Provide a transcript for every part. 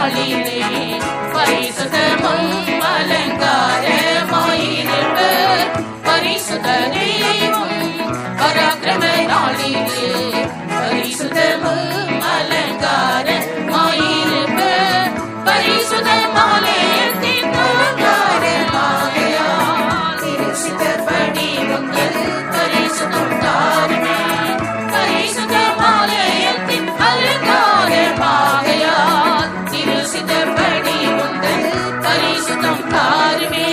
நாளிலே பரிசுத்தமும் அலங்காரமாயிருப்பர். பரிசுத்த தெய்வம் பராக்கிரம நாளிலே பரிசுத்தமும் அலங்காரமாயிருப்பர். பரிசுத்த மாலயத்தின் அலங்காரமாகையால் திருசித்தபடி உங்கள் பரிசுத்தம் தாருமே. பரிசுத்த மாலயத்தின் அலங்காரமாகையால் திருசித்தபடி உங்கள் பரிசுத்தம் தாருமே.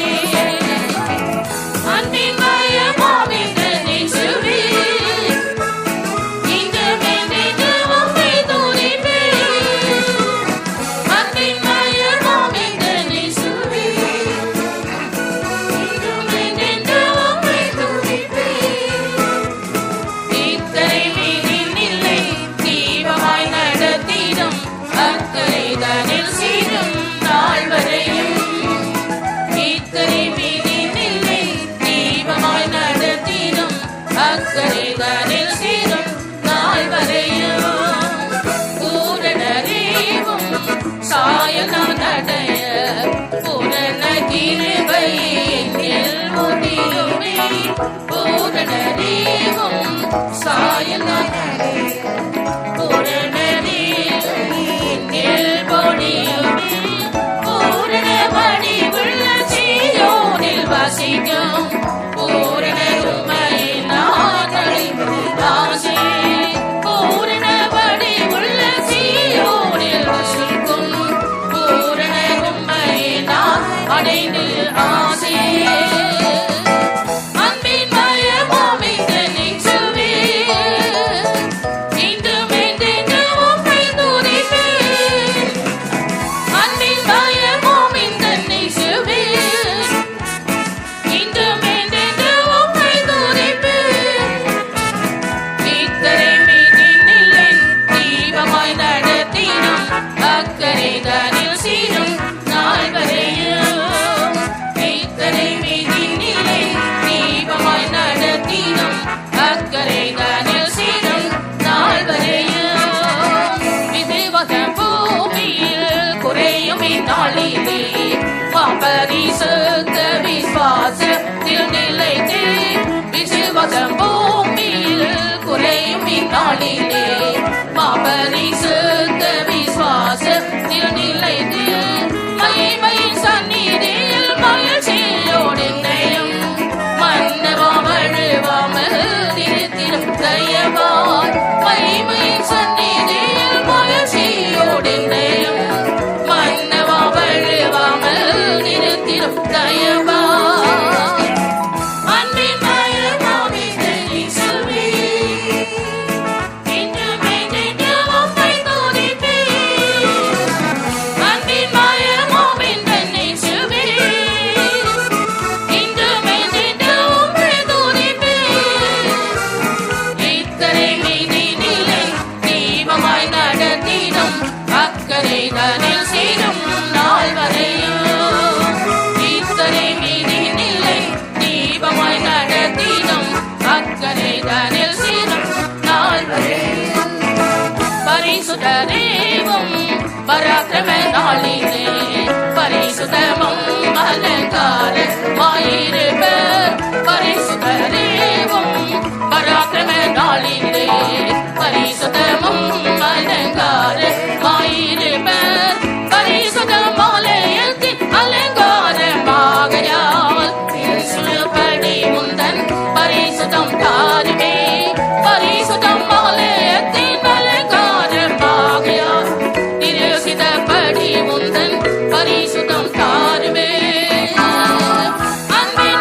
பராக்கிரம நாளிலே பரிசுத்தமும் அலங்காரமாயிருப்பர். பரிசுத்த தெய்வம் பராக்கிரம நாளிலே பரிசுத்தமும் அலங்காரமாயிருப்பர். பரிசுத்த மாலயத்தின் அலங்காரமாகையால் திருசுபடி முந்தன் பரிசுத்தம் தாருமே. பரிசுத்தம் மாலயத்தின் அலங்காரமாகையால் திருசித்தபடி முந்தன் பரிசுத்தம் தாருமே. அன்பின்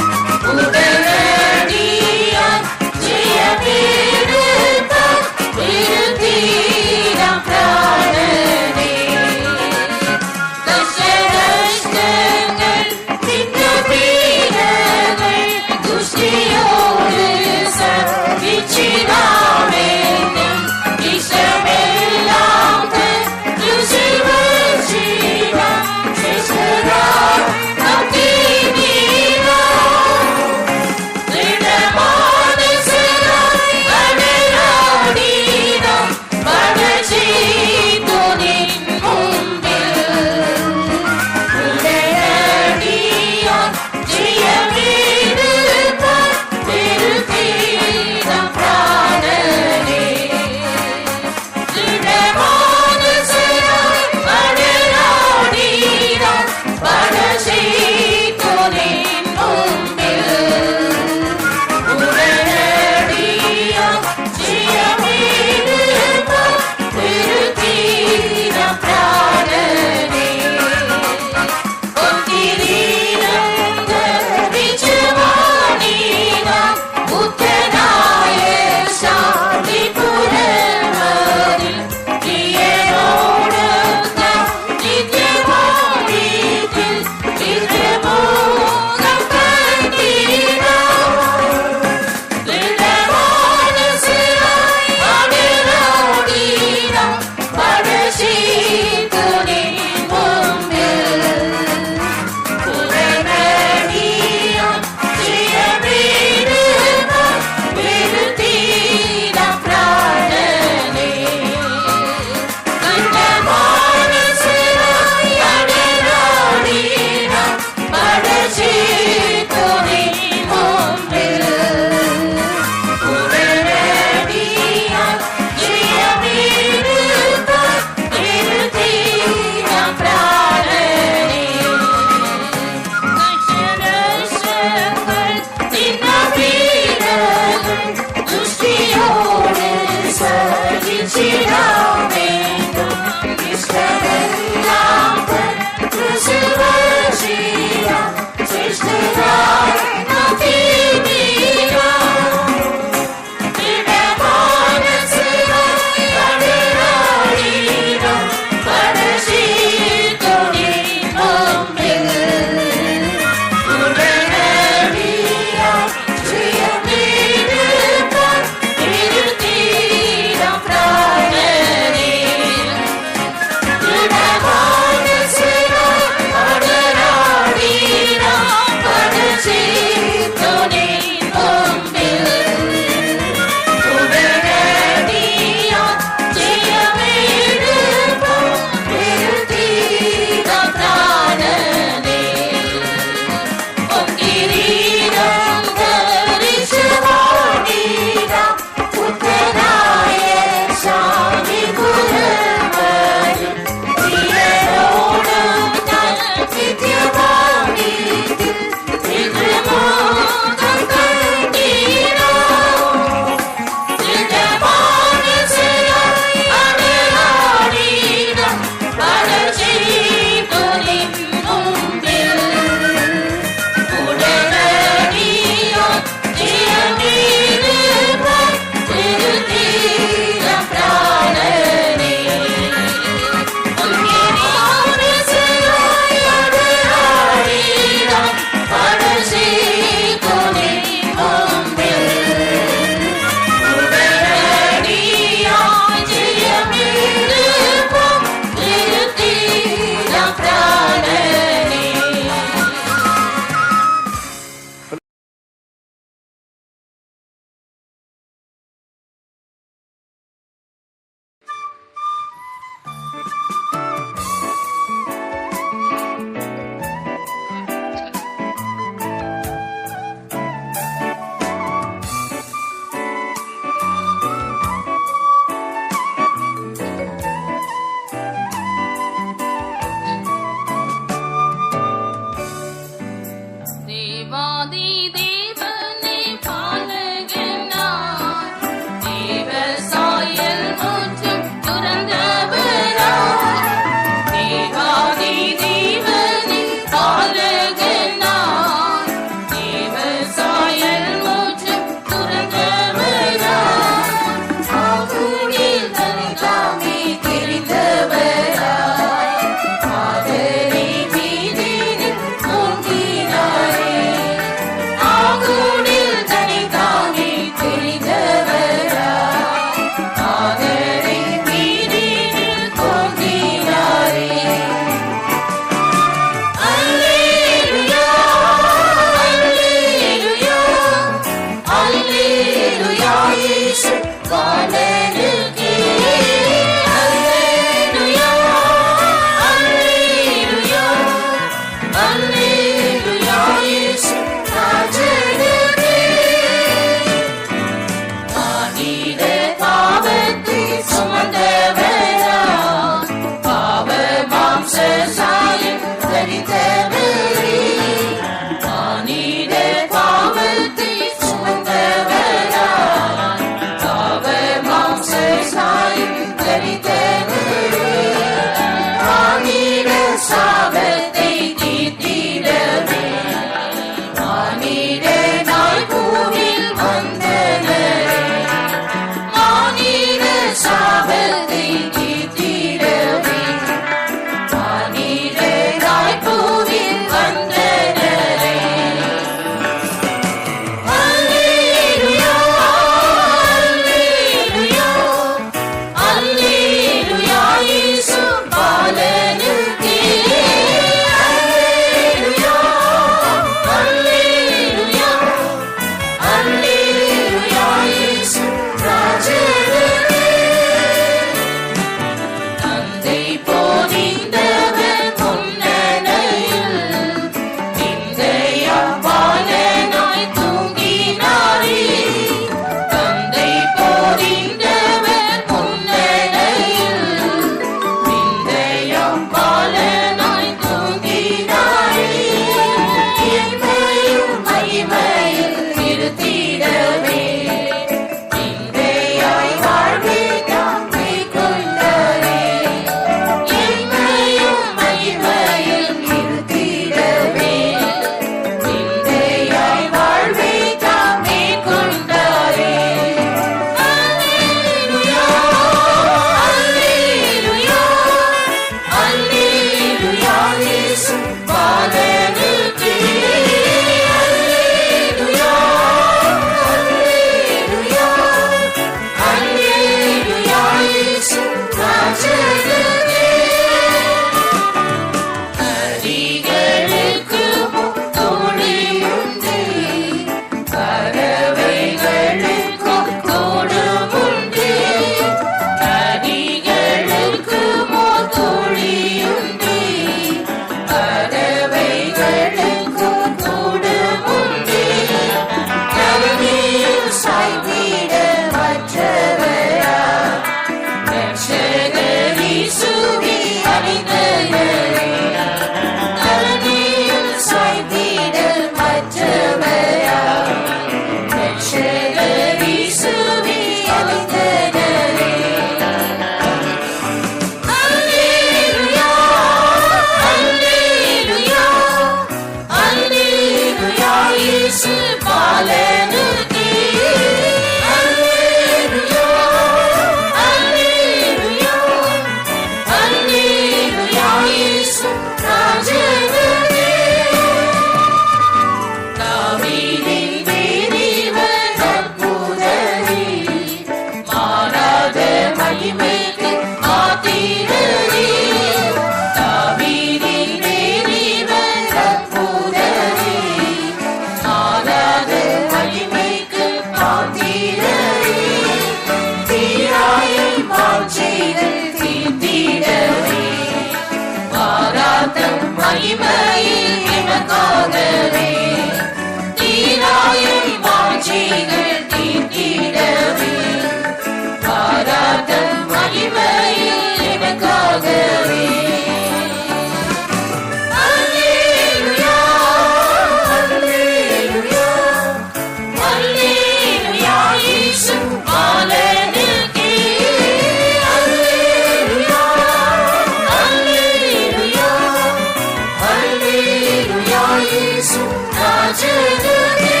இயேசு ராஜனுக்கே.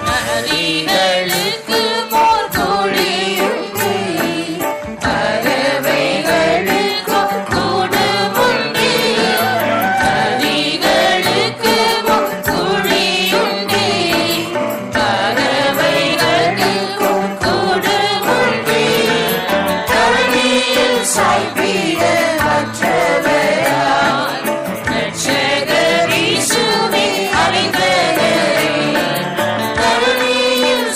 நரிகளுக்கு போர் கோழியுண்டு, பறவைகளுக்கு கூடுமுண்டு. நரிகளுக்கு போர் கோழியுண்டு, பறவைகளுக்கு கூடுமுண்டு. தரணியில் சாய்ந்திட மற்றவராய் ரட்சகர் இயேசுவே அழைத்தவரே. தரணியில்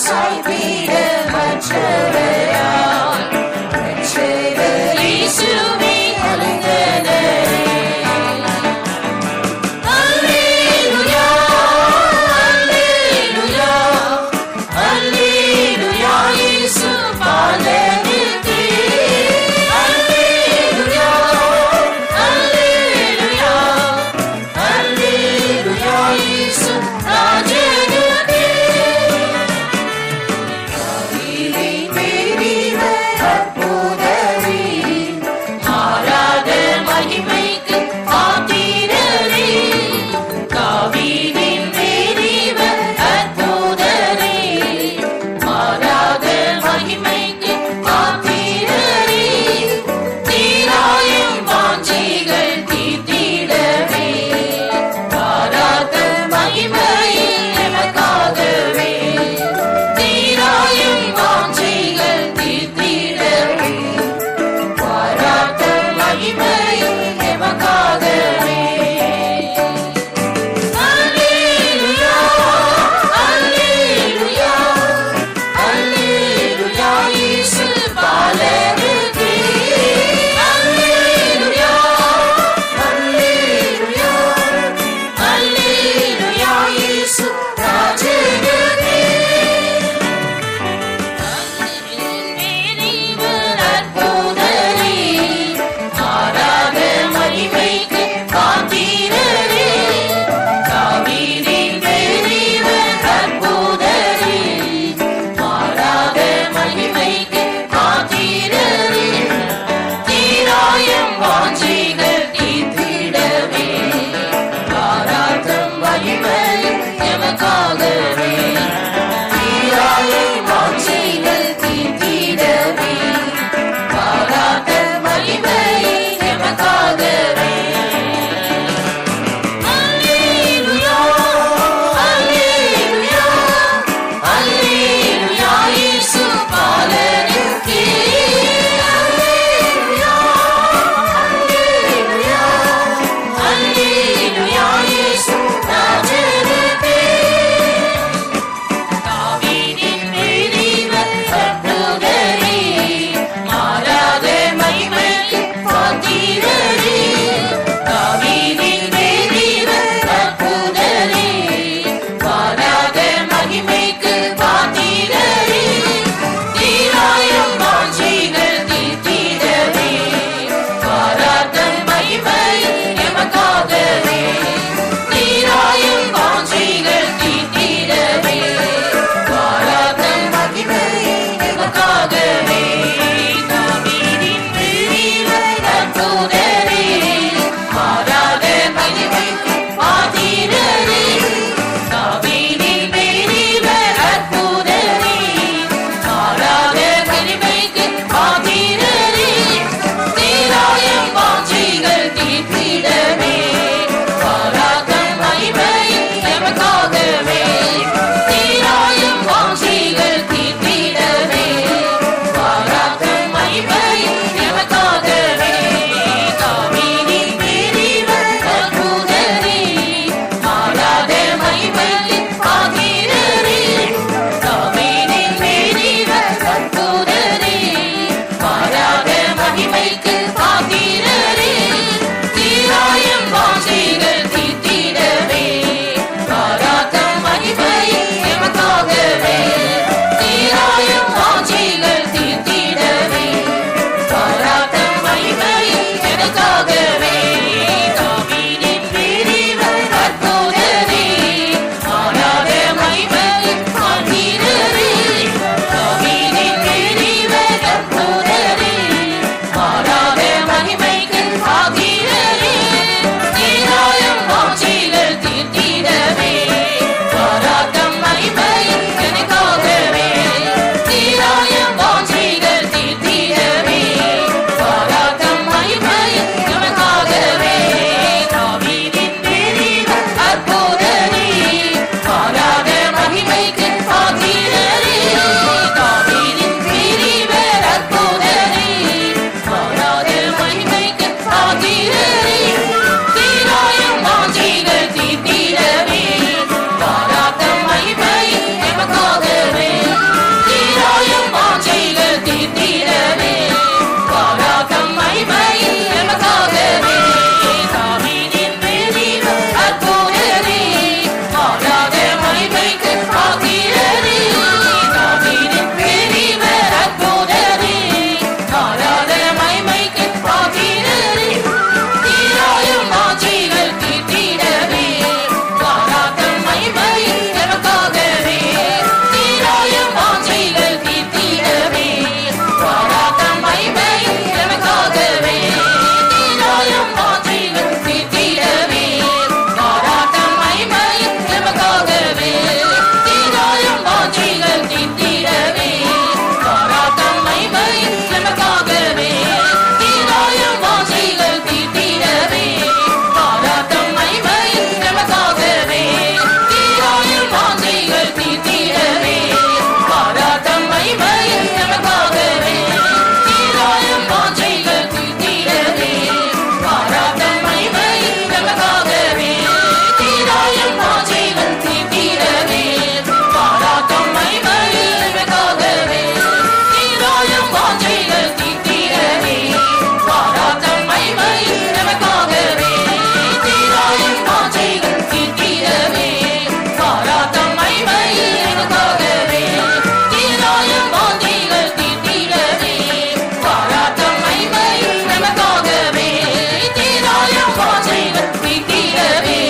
தீட்டிடவே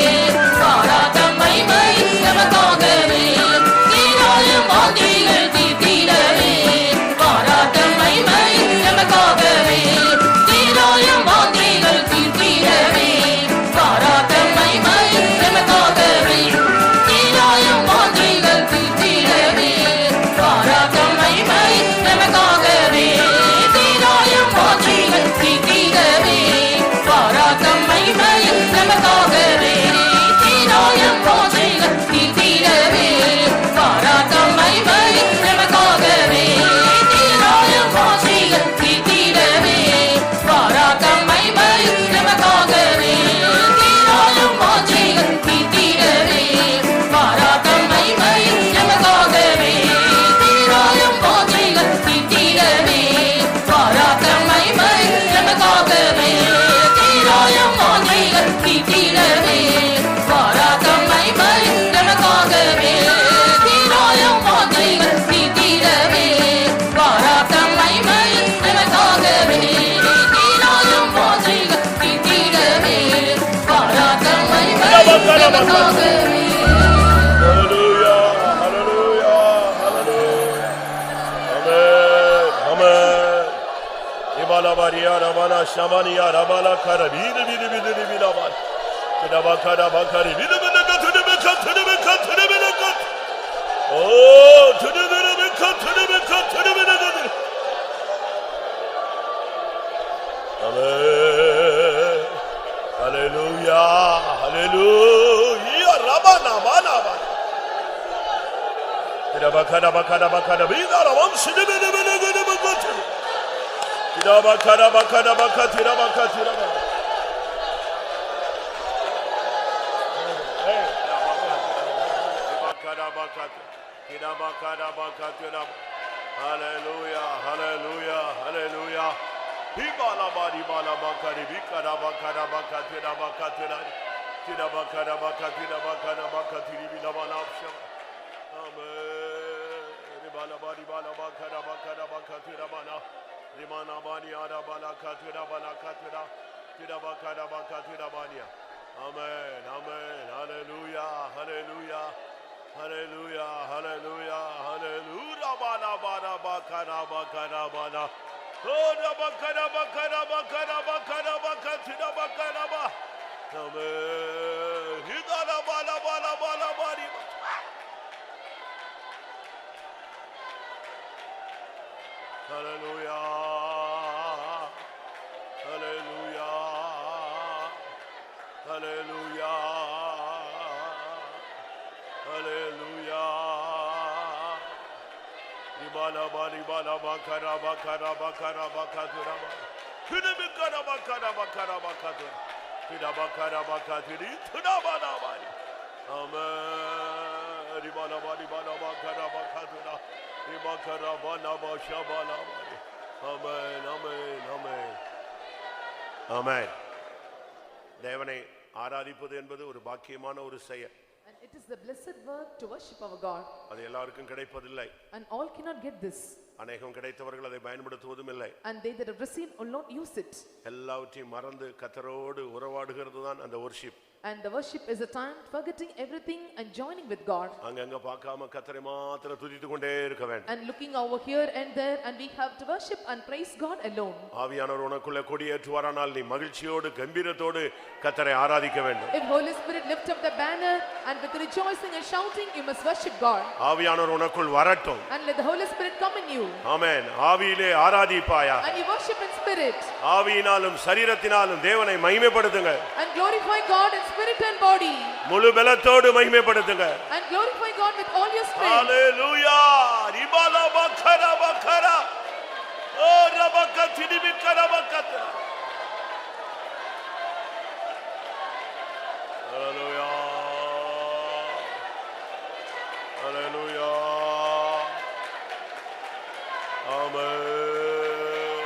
பாராட்ட மகிமை நமக்காகவே தீராயும் வாஞ்சைகள் தீட்டிடவே பாராட்ட மகிமை நமக்காகவே தீராயும் வாஞ்சைகள் தீட்டிடவே பாராட்ட மகிமை நமக்காகவே தீராயும் வாஞ்சைகள் தீட்டிடவே பாராட்ட மகிமை நமக்காகவே தீராயும் வாஞ்சைகள் தீட்டிடவே பாராட்ட மகிமை நமக்காகவே தீராயும் வாஞ்சைகள் தீட்டிடவே பாராட்ட மகிமை நமக்காகவே தீராயும் வாஞ்சைகள் தீட்டிடவே பாராட்ட மகிமை நமக்காகவே தீராயும் வாஞ்சைகள் தீட்டிடவே பாராட்ட மகிமை நமக்காகவே தீராயும் வாஞ்சைகள் தீட்டிடவே பாராட்ட மகிமை நமக்காகவே தீராயும் வாஞ்சைகள் தீட்டிடவே பாராட்ட மகிமை நமக்காகவே தீராயும் வாஞ்சைகள் தீட்டிடவே பாராட்ட மகிமை நமக்காகவே தீராயும் வாஞ்சைகள் தீட்டிடவே பாராட்ட மகிமை நமக்காகவே Hallelujah, hallelujah, hallelujah. Amen, amen. Ibala Maria, Ramana, Shamania, Ramana, Karabini, Bilaban. Tidabakara, Bakari, Vidabaka, Tidabaka, Tidabaka, Tidabaka. Oh, Tidabaka, Tidabaka, Tidabaka. Amen. Hallelujah, hallelujah. Ramana, Manaba. Tidabakara, Bakara, Bakara, Vidara, Sidabaka. Tidabakara, Bakara, Bakara, Tidabaka, Tidabaka. Hallelujah, hallelujah, hallelujah. Hibala bari bala bakari bikara bakara bakatira bakatira. Tira bakara bakatira bakara bakatiri bila balapsha. Amen. Hibala bari bala bakara bakara bakatira bala. Rimana bani ara bala katira bala katira. Tira bakara bakatira bania. Amen, amen, hallelujah, hallelujah. Hallelujah, hallelujah, hallelujah. Bana bana bakara bakara bana. Oh, da bakara bakara bakara bakara bakara bakara ba. Amen. Hidara bana bana bana bani. Hallelujah, hallelujah, hallelujah. Hallelujah. Ibala bali bala bakara bakara bakara bakara. Tuna bakara bakara bakara bakara. Tuna bakara bakara. Tuna bana bali. Amen. Ibala bali bala bakara bakara. Ibakara bana basha bala bali. Amen. Amen. Amen. Amen. தேவனை ஆராதிப்பது என்பது ஒரு பாக்கியமான ஒரு செயல். And it is the blessed work to worship our God. அது எல்லாருக்கும் கிடைப்பதில்லை. And all cannot get this. அநேகம் கிடைத்தவர்கள் அதை பயன்படுத்துவதும் இல்லை. And they that have received will not use it. எல்லாவற்றையும் மறந்து கர்த்தரோடு உறவாடுகிறது தான் அந்த worship. And the worship is a time forgetting everything and joining with God. அங்கங்க பார்க்காம கர்த்தரை மாத்திரம் துதித்துக் கொண்டே இருக்க வேண்டும். And looking over here and there, and we have to worship and praise God alone. ஆவியானவர் உனக்குள்ள கொடியேற்றுவாரானால் நீ மகிழ்ச்சியோடு கம்பீரத்தோடு கர்த்தரை ஆராதிக்க வேண்டும். If Holy Spirit lift up the banner and with rejoicing and shouting, you must worship God. ஆவியானவர் உனக்குள் வரட்டும். And let the Holy Spirit come in you. ஆமென். ஆவியிலே ஆராதிப்பாயா. And you worship in spirit. ஆவியினாலும் சரீரத்தினாலும் தேவனை மகிமைப்படுத்துங்க. And glorify God in spirit and body. முழு பலத்தோடு மகிமைப்படுத்துங்க. And glorify God with all your strength. Hallelujah. Ribala bakara bakara. Oh rabakati bikara bakata. Hallelujah. Hallelujah. Amen.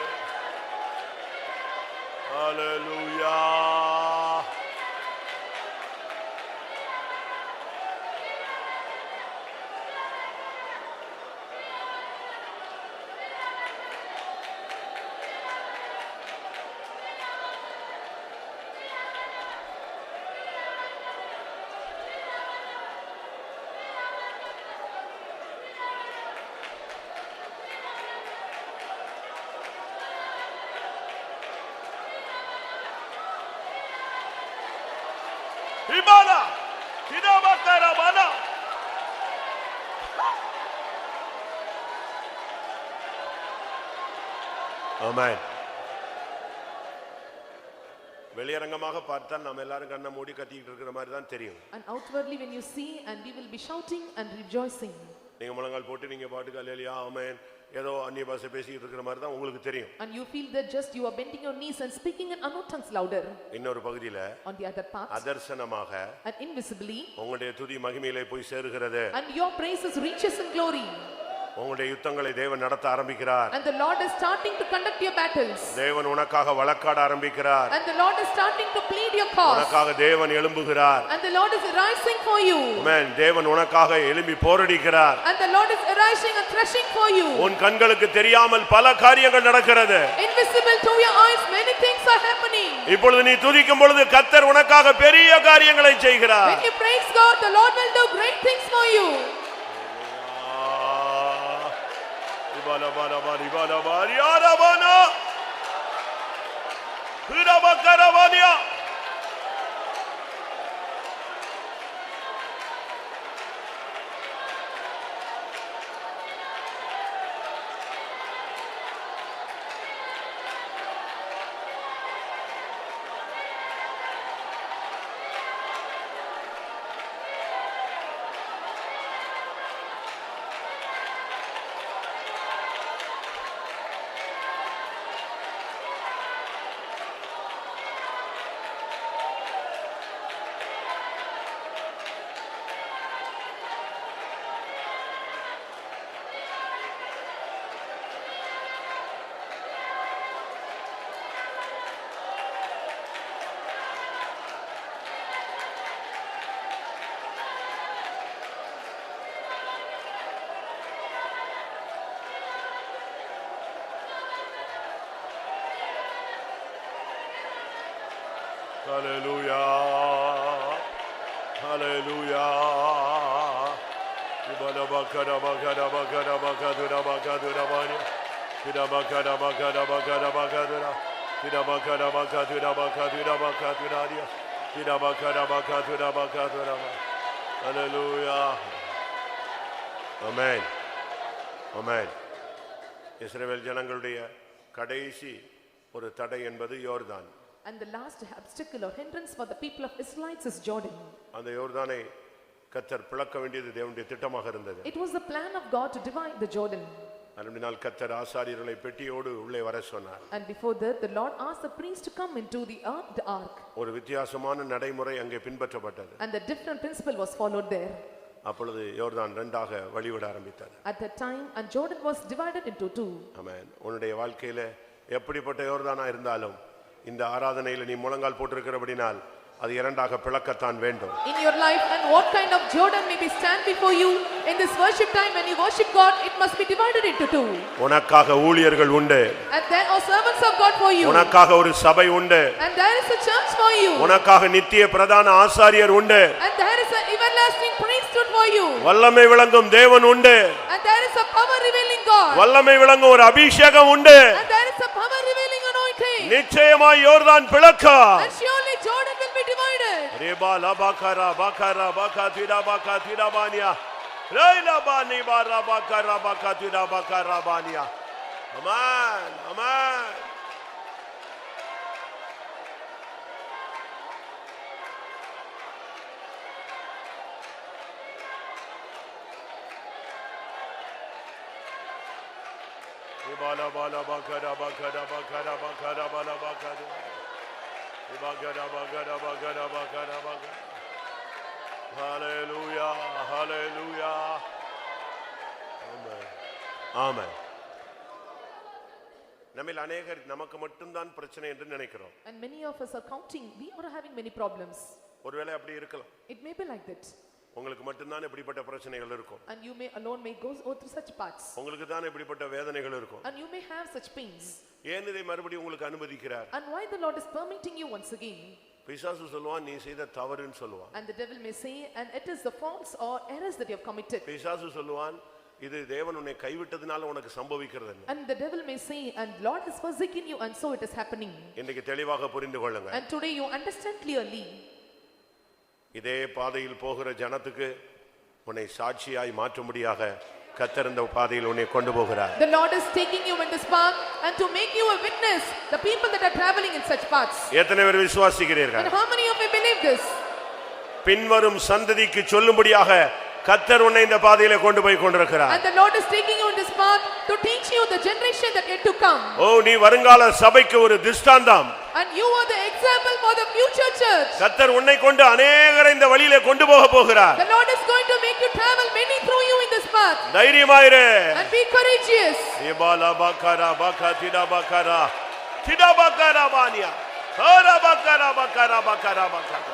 Hallelujah. Ibala. Tidabakara. Amen. வெளியரங்கமாக பார்த்தால் நாம் எல்லாரும் கண்ணை மூடி கத்திட்டு இருக்கிற மாதிரி தான் தெரியும். And outwardly when you see, and we will be shouting and rejoicing. நீங்க முழங்கால் போட்டு நீங்க பாட்டுக்கு அல்லேலூயா ஆமென் ஏதோ அந்நிய பாஷை பேசிட்டு இருக்கிற மாதிரி தான் உங்களுக்கு தெரியும். And you feel that just you are bending your knees and speaking in unknown tongues louder. இன்னொரு பகுதியில On the other part, அதர்சனமாக and invisibly, உங்களுடைய துதி மகிமையிலே போய் சேருகிறது. and your praises reaches in glory. உங்களுடைய யுத்தங்களை தேவன் நடத்த ஆரம்பிக்கிறார். And the Lord is starting to conduct your battles. தேவன் உனக்காக வழக்காட ஆரம்பிக்கிறார். And the Lord is starting to plead your cause. உனக்காக தேவன் எழும்புகிறார். And the Lord is arising for you. ஆமென். தேவன் உனக்காக எழும்பி போரடிக்கிறார். And the Lord is arising and threshing for you. உன் கண்களுக்கு தெரியாமல் பல காரியங்கள் நடக்கிறது. Invisible to your eyes, many things are happening. இப்பொழுது நீ துதிக்கும் பொழுது கர்த்தர் உனக்காக பெரிய காரியங்களை செய்கிறார். When you praise God, the Lord will do great things for you. Hallelujah. Hallelujah. Ibala bakara bakara bakara bakadura bakadura bani. Tira bakara bakara bakara bakadura. Tira bakara bakadura bakadura bakadura dia. Tira bakara bakadura bakadura. Hallelujah. Amen. Amen. இஸ்ரவேல் ஜனங்களுடைய கடைசி ஒரு தடை என்பது யோர்தான். And the last obstacle or hindrance for the people of Israelites is Jordan. அந்த யோர்தானை கர்த்தர் பிளக்க வேண்டியது தேவனுடைய திட்டமாக இருந்தது. It was the plan of God to divide the Jordan. அதனால் கர்த்தர் ஆசாரியர்களை பெட்டியோடு உள்ளே வர சொன்னார். And before that, the Lord asked the priest to come into the ark. ஒரு வித்தியாசமான நடைமுறை அங்கே பின்பற்றப்பட்டது. And the different principle was followed there. அப்பொழுது யோர்தான் இரண்டாக வழிவிட ஆரம்பித்தது. At that time, and Jordan was divided into two. ஆமென். உன்னுடைய வாழ்க்கையில எப்படிப்பட்ட யோர்தானா இருந்தாலும் இந்த ஆராதனையில நீ முழங்கால் போட்டிருக்கிறபடினால் அது இரண்டாக பிளக்கத்தான் வேண்டும். In your life, and what kind of Jordan may be stand before you in this worship time when you worship God, it must be divided into two. உனக்காக ஊழியர்கள் உண்டு. And there are servants of God for you. உனக்காக ஒரு சபை உண்டு. And there is a church for you. உனக்காக நித்திய பிரதான ஆசாரியர் உண்டு. And there is an everlasting priesthood for you. வல்லமை விளங்கும் தேவன் உண்டு. And there is a power revealing God. வல்லமை விளங்கும் ஒரு அபிஷேகம் உண்டு. And there is a power revealing anointing. நிச்சயமாய் யோர்தான் பிளக்கா. And surely Jordan will be divided. Reba லபாகரா பகரா பகதிரா பகதிரா Bania ரைலா pani para பகரா பகதிரா பகரா Bania. Amen amen. Bala bala bakara bakara bakara bakara bala bakara bakara bakara bakara bakara bakara. Hallelujah, hallelujah. Amen. Amen. நம்மில் அநேகர் நமக்கு மட்டும்தான் பிரச்சனை என்று நினைக்கிறோம். And many of us are counting we are having many problems. ஒருவேளை அப்படி இருக்கலாம். It may be like that. உங்களுக்கு மட்டும்தான் இப்படிப்பட்ட பிரச்சனைகள் இருக்கும். And you may alone may go through such paths. உங்களுக்கு தான் இப்படிப்பட்ட வேதனைகள் இருக்கும். And you may have such pains. ஏன் இதை மறுபடியும் உங்களுக்கு அனுமதிக்கிறார்? And why the Lord is permitting you once again? பிசாசு சொல்வான் நீ செய்த தவறுன்னு சொல்வான். And the devil may say, and it is the faults or errors that you have committed. பிசாசு சொல்வான் இது தேவன் உன்னை கைவிட்டதனால உனக்கு சம்பவிக்கிறது. And the devil may say, and Lord is forsaking you, and so it is happening. இன்னைக்கு தெளிவாக புரிந்து கொள்ளுங்க. And today you understand clearly. இதே பாதையில் போகிற ஜனத்துக்கு உன்னை சாட்சியாய் மாற்றும்படியாக கர்த்தர் இந்த பாதையில் உன்னை கொண்டு போகிறார். The Lord is taking you in this path and to make you a witness the people that are traveling in such paths. எத்தனை பேர் விசுவாசிக்கிறீர்கள்? And how many of you believe this? பின்வரும் சந்ததிக்கு சொல்லும்படியாக கர்த்தர் உன்னை இந்த பாதையிலே கொண்டு போய் கொண்டிருக்கிறார். And the Lord is taking you in this path to teach you the generation that yet to come. ஓ நீ வருங்கால சபைக்கு ஒரு திஷ்டாந்தம். And you are the example for the future church. கர்த்தர் உன்னை கொண்டு அநேகரை இந்த வழியிலே கொண்டு போக போகிறார். The Lord is going to make you travel many through you in this path. தைரியமாயிரு. And be courageous. இபாலா Baqarah பக்கதிடா Baqarah திடா Baqarah Bania Hara Baqarah Baqarah Baqarah Baqarah.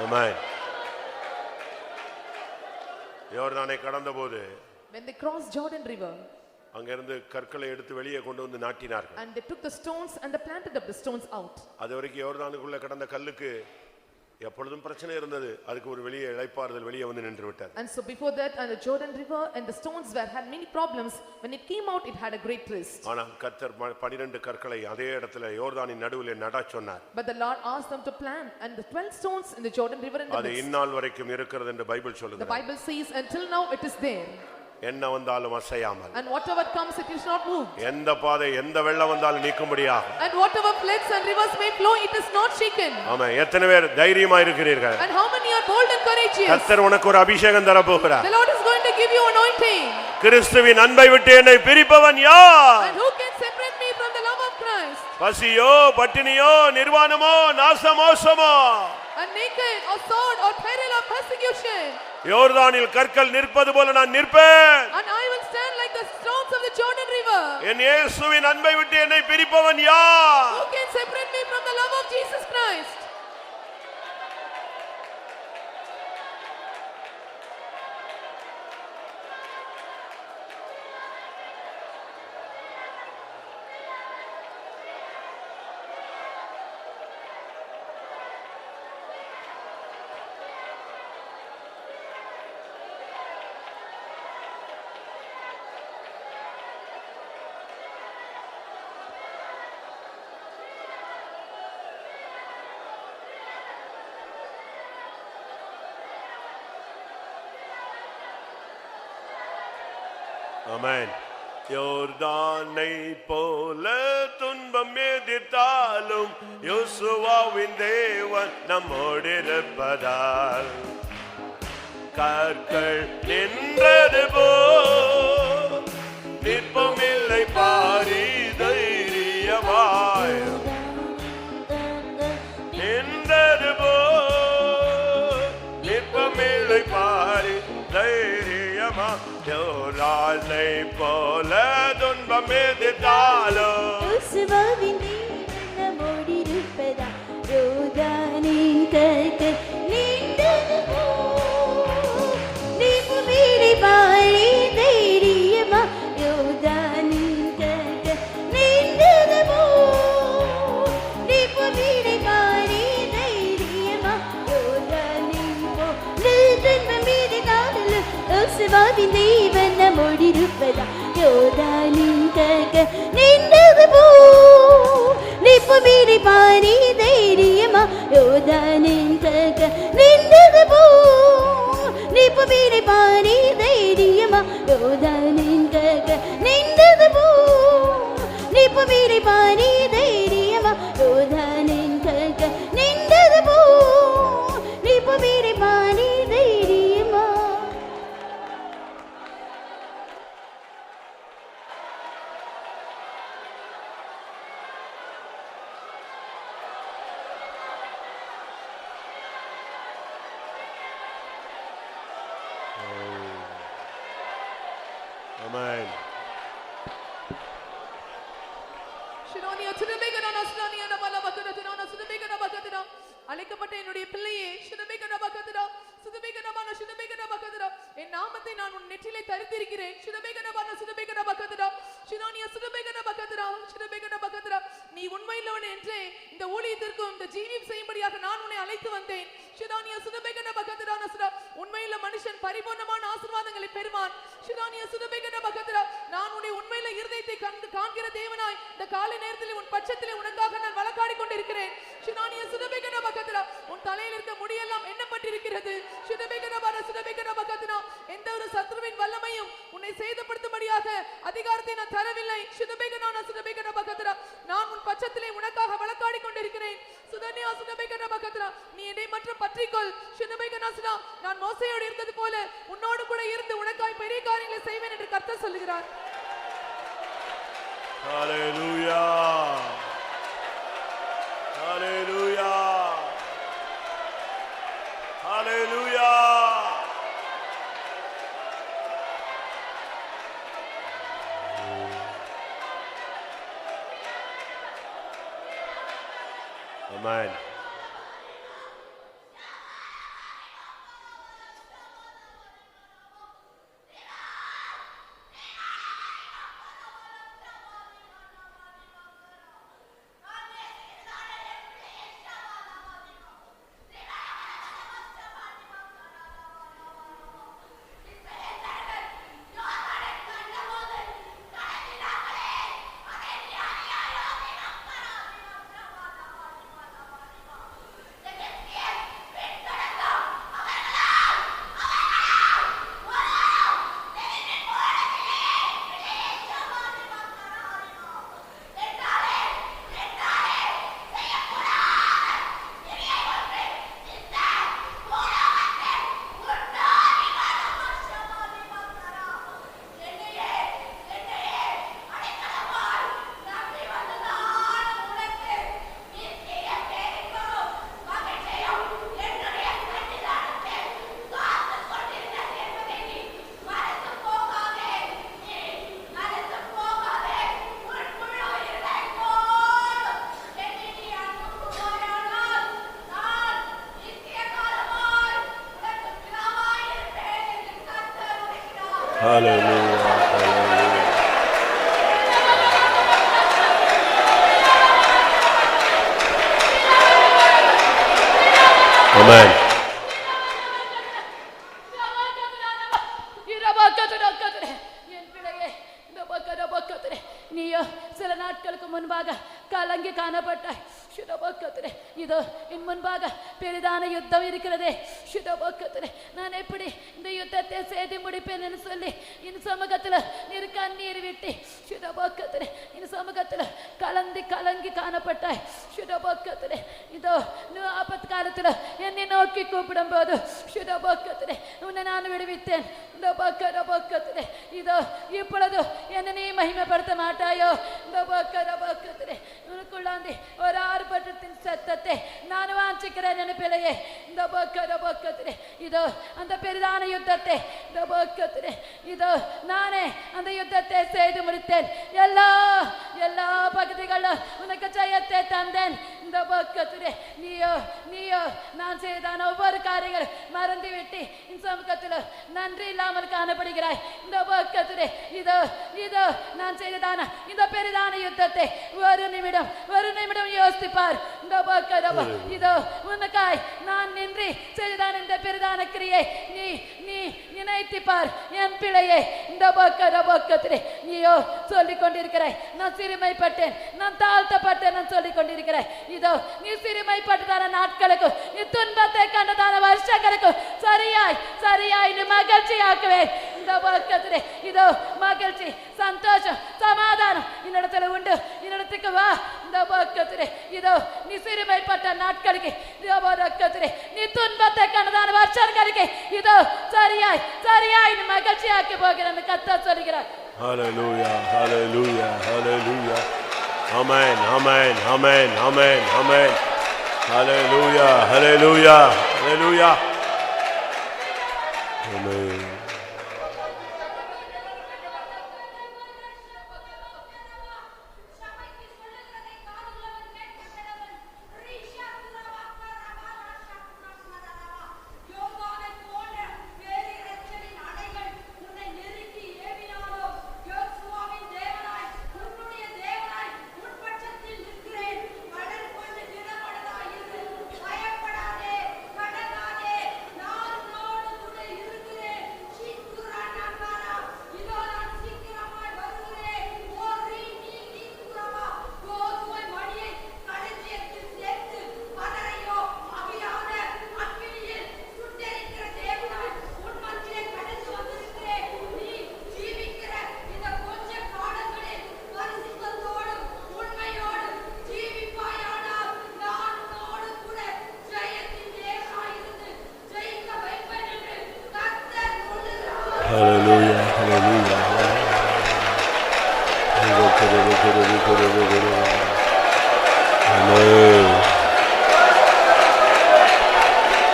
Amen. யோர்தானை கடந்தபோது When they crossed Jordan river அங்கிருந்து கற்களை எடுத்து வெளியே கொண்டு வந்து நாட்டினார்கள். and they took the stones and they planted up the stones out. அதுவரைக்கும் யோர்தானுக்குள்ள கடந்த கல்லுக்கு எப்பொழுதும் பிரச்சனை இருந்தது. அதுக்கு ஒரு வெளியே இளைப்பாறுதல் வெளியே வந்து நின்று விட்டது. And so before that and the Jordan river and the stones were had many problems. When it came out it had a great rest. ஆனா கர்த்தர் 12 கற்களை அதே இடத்துல யோர்தானின் நடுவிலே நடச் சொன்னார். But the Lord asked them to plant and the 12 stones in the Jordan river in the அது midst. இந்நாள் வரைக்கும் இருக்கிறது என்று பைபிள் The சொல்லுகிறது. Bible says until now it is there. என்ன வந்தாலும் அசையாமல். And whatever comes it is not moved. எந்த பாதை எந்த வெள்ளம் வந்தாலும் நீக்கும்படியாக. And whatever floods and rivers may flow it is not shaken. ஆமென். எத்தனை பேர் தைரியமா இருக்கிறீர்கள்? And how many are bold and courageous? கர்த்தர் உனக்கு ஒரு அபிஷேகம் தர போகிறார். The Lord is going to give you anointing. கிறிஸ்துவின் அன்பை விட்டு என்னை பிரிப்பவன் யார்? And who can separate me from the love of Christ? பசியோ பட்டினியோ நிர்வாணமோ நாசமோசமோ And naked or sword or peril or persecution. யோர்தானில் கற்கள் நிற்பது போல நான் நிற்பேன். And I will stand like the stones of the Jordan river. என் இயேசுவின் அன்பை விட்டு என்னை பிரிப்பவன் யார்? Who can separate me from the love of Jesus Christ? ஆமென். யோர்தானை போல துன்பம் எதிர்த்தாலும் யோசுவாவின் தேவன் நம்மோடு இருப்பதால் கற்கள் நின்றது போ நிற்பமில்லை பாரி தைரியமாய் நின்றது போ நிற்பமில்லை பாரி தைரியமா. யோர்தானை போல துன்பம் எதிர்த்தாலும் யோசுவாவின் தேவன் நம்மோடு இருப்பதா யோர்தானின் கற்கள் நீண்டது போ நீப்பு மீறி பாரி தைரியமா யோர்தானின் கற்கள் நீண்டது போ நீப்பு மீறி பாரி தைரியமா யோர்தானின் போ துன்பம் மீறி காதலும் யோசுவாவின் தேவன் நம்மோடு இருப்பதா யோர்தானின் கற்கள் நீண்டது போ நீப்பு மீறி பாரி தைரியமா யோர்தானின் கற்கள் நீண்டது போ நீப்பு மீறி பாரி தைரியமா யோர்தானின் கற்கள் நீண்டது போ நீப்பு மீறி பாரி தைரியமா யோர்தானின் கற்கள் நீண்டது போ நீப்பு மீறி பாரி தைரியமா. ஆமென். Shinonia Chidabegana Snania Nabalabakana Sudabegana Bakatana. அழைக்கப்பட்ட என்னுடைய பிள்ளையே Shidabegana Bakatana Sudabegana ஞானத்தை நான் உன் நெற்றிலே தரித்திருக்கிறேன். நீ உண்மையுள்ளவன் என்றே இந்த ஊழியத்திற்கும் இந்த ஜீவியம் செய்யும்படியாக நான் உன்னை அழைத்து வந்தேன். உண்மையுள்ள மனுஷன் பரிபூர்ணமான ஆசீர்வாதங்களை பெறுவான். நான் உன்னை உண்மையுள்ள இருதயத்தை காண்கிற தேவனாய் இந்த காலை நேரத்தில் உன் பட்சத்திலே உனக்காக நான் வழக்காடி கொண்டிருக்கிறேன். உன் தலையில் இருக்க முடியெல்லாம் எண்ணப்பட்டிருக்கிறது. எந்த ஒரு சத்ருவின் வல்லமையும் உன்னை சேதப்படுத்தும்படியாக அதிகாரத்தை நான் தரவில்லை. நான் உன் பட்சத்திலே உனக்காக வழக்காடி கொண்டிருக்கிறேன். நீ என்னை மற்றும் பற்றிக்கொள். நான் மோசையோடு இருந்தது போல உன்னோடு கூட இருந்து உனக்காய் பெரிய காரியங்களை செய்வேன் என்று கர்த்தர் சொல்லுகிறார். Hallelujah. Hallelujah. Hallelujah. Amen. Hallelujah. Hallelujah. Amen. நீயோ சில நாட்களுக்கு முன்பாக கலங்கி காணப்பட்டாய். இதோ என் முன்பாக பெரிதான யுத்தம் இருக்கிறதே. நான் எப்படி இந்த யுத்தத்தை செய்து முடிப்பேன் என்று சொல்லி என் சமூகத்தில் நீர் கண்ணீர் விட்டு என் சமூகத்தில் கலங்கி காணப்பட்டாய். இதோ நீ ஆபத்து காலத்தில் என்னை நோக்கி கூப்பிடும் போது உன்னை நான் விடுவித்தேன். இதோ இப்பொழுது என்னை நீ மகிமைப்படுத்த மாட்டாயோ? உனக்குள்ளாந்தி ஒரு ஆர்ப்பாட்டத்தின் சத்தத்தை நான் வாஞ்சிக்கிறேன் என் பிள்ளையே. இதோ அந்த பெரிதான யுத்தத்தை இதோ நானே அந்த யுத்தத்தை செய்து முடித்தேன். எல்லா பகுதிகளும் உனக்கு ஜெயத்தை தந்தேன். நீயோ நான் செய்தான ஒவ்வொரு காரியங்கள் மறந்துவிட்டு என் சமூகத்தில் நன்றி இல்லாமல் காணப்படுகிறாய். இதோ நான் செய்ததான இந்த பெரிதான யுத்தத்தை ஒரு நிமிடம் யோசிப்பார். இதோ உனக்காய் நான் நின்று செய்ததான இந்த பெரிதான கிரியை நீ நினைத்துப்பார் என் பிள்ளையே. நீயோ சொல்லிக் கொண்டிருக்கிறாய் நான் சிறுமைப்பட்டேன், நான் தாழ்த்தப்பட்டேன், நான் சொல்லிக் கொண்டிருக்கிறேன். இதோ நீ சிறுமைப்பட்டதான நாட்களுக்கு, நீ துன்பத்தை கண்டதான வருஷங்களுக்கு சரியாய் நீ மகிழ்ச்சி ஆக்குவேன். இதோ மகிழ்ச்சி, சந்தோஷம், சமாதானம் என்னிடத்துல உண்டு. என்னிடத்துக்கு வா. இதோ நீ சிறுமைப்பட்ட நாட்களுக்கு, நீ துன்பத்தை கண்டதான வருஷங்களுக்கு இதோ சரியாய் நீ மகிழ்ச்சி ஆக்கி போகிறேன் கர்த்தர் சொல்கிறார். Hallelujah. Hallelujah. Hallelujah. Amen. Amen. Amen. Amen. Amen. Hallelujah. Hallelujah. Hallelujah. Amen. யோர்தானை போன்ற வேறு இரட்சணின் அணைகள்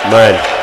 Amen.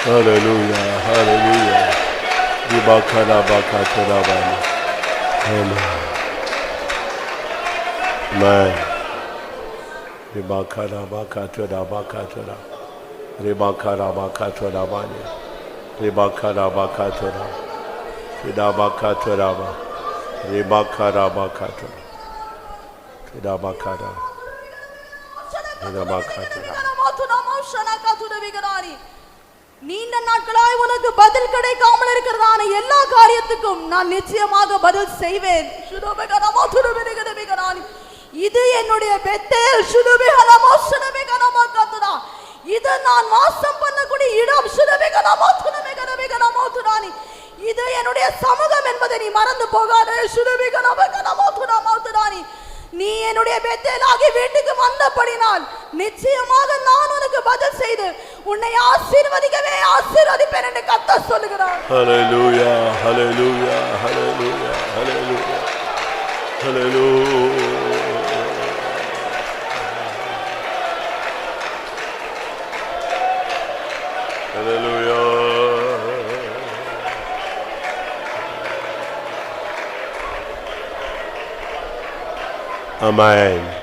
Hallelujah, hallelujah. Amen. Amen. நீண்ட நாட்களாய் உனக்கு பதில் கிடைக்காமல் இருக்கிறதான எல்லா காரியத்துக்கும் நான் நிச்சயமாக பதில் செய்வேன். இது என்னுடைய பெத்தேல். இது நான் வாசம் பண்ணக்கூடிய இடம். இது என்னுடைய சமூகம் என்பதை நீ மறந்து போகாதே. நீ என்னுடைய பெத்தேலாகி வீட்டுக்கு வந்தபடினால் நிச்சயமாக நான் உனக்கு பதில் செய்து உன்னை ஆசீர்வதிக்கவே ஆசீர்வதிப்பேன் என்று கர்த்தர் சொல்லுகிறார். ஹல்லேலூயா, ஹல்லேலூயா, ஹல்லேலூயா, ஹல்லேலூயா, ஹல்லேலூயா. Hallelujah. Amen.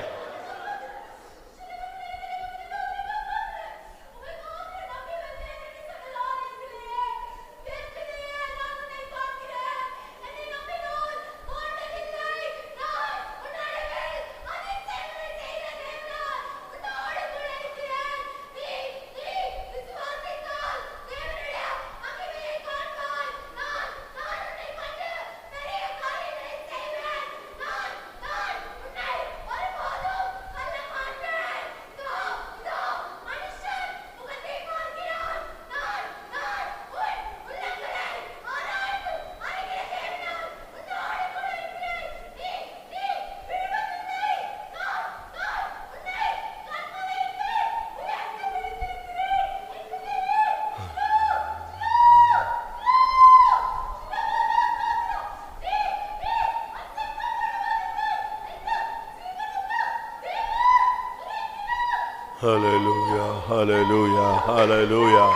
Hallelujah, hallelujah, hallelujah,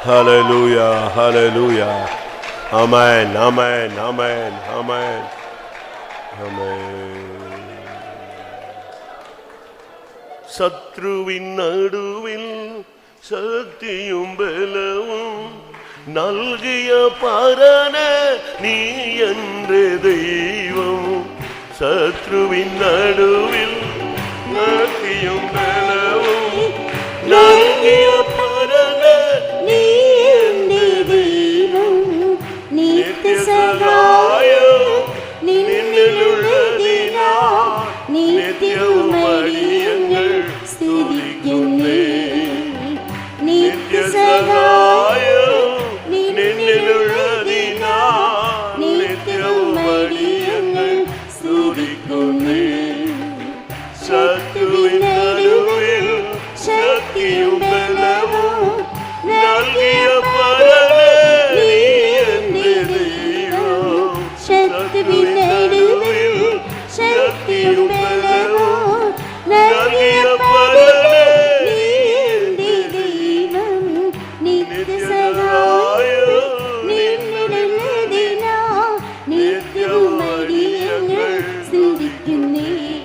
hallelujah, hallelujah. Amen, amen, amen, amen, amen. சத்ருவின் நடுவில் சக்தியும் பலவும் நல்கிய பரன நீ என்று தெய்வம் சத்ருவின் நடுவில் நத்தியும் பலவும் நல்கிய பரன நீ என்று தெய்வம் நித்திய சகாயம் நின்னுள்ளதினால் நித்தியவும் அடியங்கள் ஸ்துதிக்கின்றேன். நித்திய சகாயம் நின்னுள்ளதினால் நித்தியவும் அடியங்கள் ஸ்துதிக்கின்றேன். சத்ருவின் நடுவில் சக்தியும் பலவும் நல்கிய பரன நீ என்று தெய்வம் சக்தியின் நடுவில் சக்தியும் பலவும் நல்கிய பரன நீ என்று தெய்வம் நித்திய சகாயம் நின்னுள்ளதினால் நித்தியவும் அடியங்கள் ஸ்துதிக்கின்றேன்.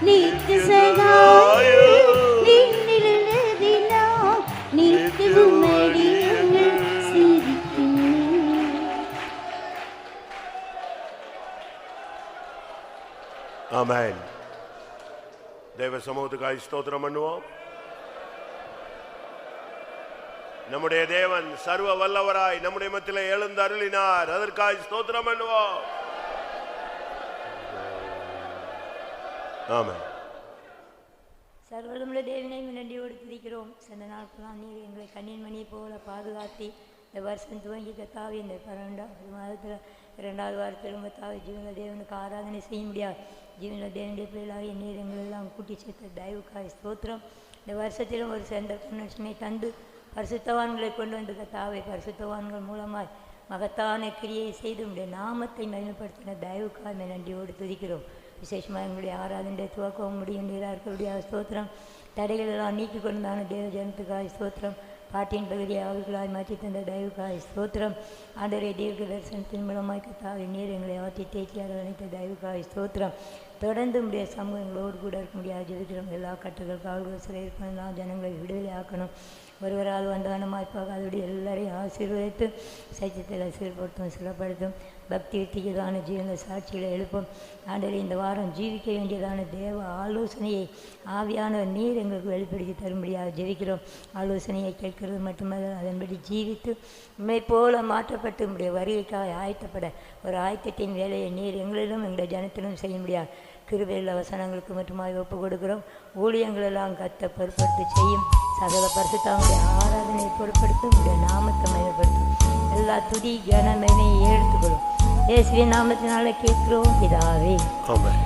நித்திய சகாயம் நின்னுள்ளதினால் நித்தியவும் அடியங்கள் ஸ்துதிக்கின்றேன். ஆமென். தேவ சமூகத்துக்காய் ஸ்தோத்திரம் பண்ணுவோம். நம்முடைய தேவன் சர்வ வல்லவராய் நம்முடைய மத்தியிலே எழுந்து அருளினார். அதற்காய் ஸ்தோத்திரம் பண்ணுவோம். ஆமென். சர்வதமுள்ள தேவனை நன்றியோடு துதிக்கிறோம். சென்ற நாட்களாம் நீர் எங்களை கண்ணின் மணியை போல பாதுகாத்தி இந்த வருஷம் துவங்கி கத்தாவி இந்த 12வது மாதத்தில் 2வது வாரத்தில் கத்தாவி ஜீவன தேவனுக்கு ஆராதனை செய்ய முடியாது. ஜீவன தேவனுடைய பிள்ளைகளாக நீர் எங்களெல்லாம் கூட்டி சேர்த்த தயவுக்காய் ஸ்தோத்திரம். இந்த வருஷத்திலும் ஒரு சேர்ந்த கன்வென்ஷனை தந்து பரிசுத்தவான்களை கொண்டு வந்து கத்தாவை பரிசுத்தவான்கள் மூலமாய் மகத்தான கிரியை செய்து உடைய நாமத்தை மகிமைப்படுத்தின தயவுக்காய் நன்றியோடு துதிக்கிறோம். விசேஷமாக எங்களுடைய ஆராதனை துவக்கவும் முடியும் இருக்கக்கூடிய ஸ்தோத்திரம். தடைகளெல்லாம் நீக்கி கொண்டான தேவ ஜனத்துக்காய் ஸ்தோத்திரம். பாட்டின் பகுதியை அவர்களாய் மாற்றி தந்த தயவுக்காய் ஸ்தோத்திரம். ஆண்டவரே தீர்க்க தரிசனத்தின் மூலமாய் கத்தாவை நீர் எங்களை ஆற்றி தேய்ச்சியாக அனைத்த தயவுக்காய் ஸ்தோத்திரம். தொடர்ந்து உடைய சமூகங்களோடு கூட இருக்க முடியாது ஜெபிக்கிறோம். எல்லா கட்டுகள் காவல்கள் சிறையிருக்கணும். எல்லா ஜனங்களை விடுதலை ஆக்கணும். ஒருவரால் வந்தானமாய்ப்பாக அதோடைய எல்லாரையும் ஆசீர்வதித்து சைத்தியத்தில் சீர்படுத்தும் சிலப்படுத்தும். பக்தி வித்திகளான ஜீவன சாட்சிகளை எழுப்பும். ஆண்டவரே இந்த வாரம் ஜீவிக்க வேண்டியதான தேவ ஆலோசனையை ஆவியான நீர் எங்களுக்கு வெளிப்படுத்தி தரும்படியாக ஜெபிக்கிறோம். ஆலோசனையை கேட்கிறது மட்டுமல்ல, அதன்படி ஜீவித்து உண்மை போல மாற்றப்பட்டு உடைய வருகைக்காக ஆயத்தப்பட ஒரு ஆயத்தத்தின் வேலையை நீர் எங்களிலும் எங்களுடைய ஜனத்திலும் செய்ய முடியாது. கிருபையுள்ள வசனங்களுக்கு மட்டுமாய் ஒப்பு கொடுக்கிறோம். ஊழியங்களெல்லாம் கத்த பொறுப்படுத்தி செய்யும். சகல பரிசுத்தங்களுடைய ஆராதனையை பொறுப்படுத்தும். உடைய நாமத்தை மயப்படுத்தும். எல்லா துதி கனமனை எடுத்துக்கொள்ளும். இயேசுவின் நாமத்தினால கேட்கிறோம் பிதாவே. ஆமென்.